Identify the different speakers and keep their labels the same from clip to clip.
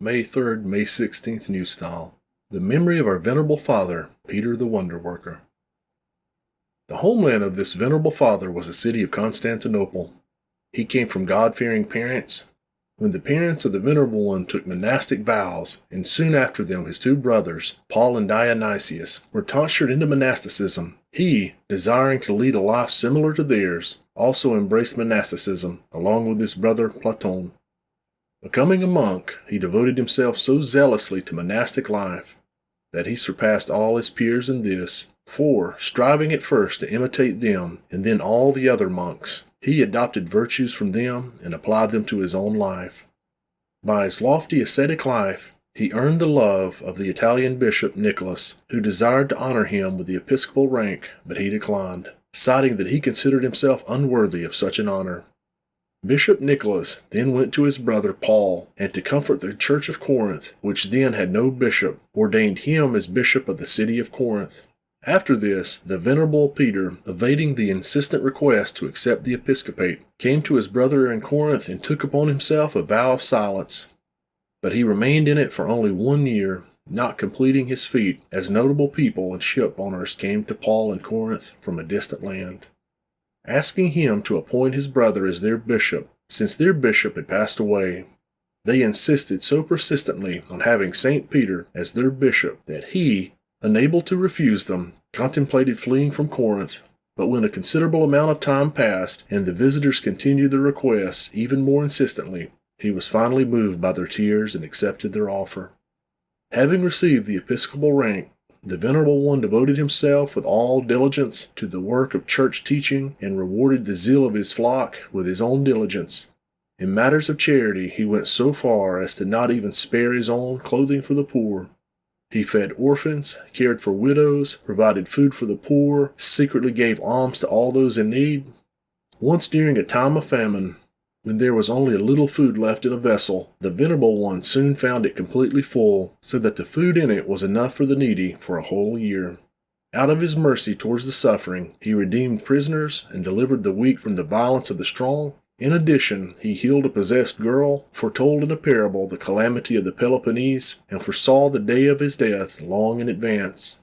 Speaker 1: May 3rd, May 16th, New Style. The memory of our Venerable Father, Peter the Wonderworker. The homeland of this Venerable Father was the city of Constantinople. He came from God-fearing parents. When the parents of the Venerable One took monastic vows, and soon after them his two brothers, Paul and Dionysius, were tonsured into monasticism, he, desiring to lead a life similar to theirs, also embraced monasticism, along with his brother Platon. Becoming a monk, he devoted himself so zealously to monastic life that he surpassed all his peers in this, for, striving at first to imitate them and then all the other monks, he adopted virtues from them and applied them to his own life. By his lofty ascetic life, he earned the love of the Italian bishop Nicholas, who desired to honor him with the episcopal rank, but he declined, citing that he considered himself unworthy of such an honor. Bishop Nicholas then went to his brother Paul, and to comfort the church of Corinth, which then had no bishop, ordained him as bishop of the city of Corinth. After this, the Venerable Peter, evading the insistent request to accept the episcopate, came to his brother in Corinth and took upon himself a vow of silence. But he remained in it for only 1 year, not completing his feat, as notable people and ship owners came to Paul in Corinth from a distant land, asking him to appoint his brother as their bishop, since their bishop had passed away. They insisted so persistently on having St. Peter as their bishop that he, unable to refuse them, contemplated fleeing from Corinth. But when a considerable amount of time passed and the visitors continued their requests even more insistently, he was finally moved by their tears and accepted their offer. Having received the episcopal rank, the Venerable One devoted himself with all diligence to the work of church teaching and rewarded the zeal of his flock with his own diligence. In matters of charity, he went so far as to not even spare his own clothing for the poor. He fed orphans, cared for widows, provided food for the poor, secretly gave alms to all those in need. Once during a time of famine, when there was only a little food left in a vessel, the Venerable One soon found it completely full, so that the food in it was enough for the needy for a whole year. Out of his mercy towards the suffering, he redeemed prisoners and delivered the weak from the violence of the strong. In addition, he healed a possessed girl, foretold in a parable the calamity of the Peloponnese, and foresaw the day of his death long in advance.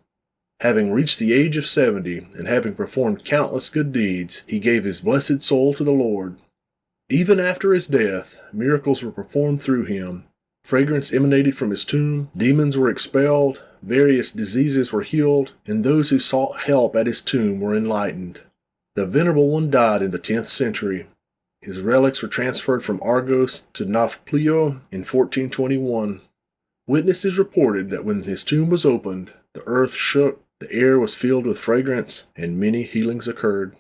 Speaker 1: Having reached the age of 70, and having performed countless good deeds, he gave his blessed soul to the Lord. Even after his death, miracles were performed through him. Fragrance emanated from his tomb, demons were expelled, various diseases were healed, and those who sought help at his tomb were enlightened. The Venerable One died in the 10th century. His relics were transferred from Argos to Nafplio in 1421. Witnesses reported that when his tomb was opened, the earth shook, the air was filled with fragrance, and many healings occurred.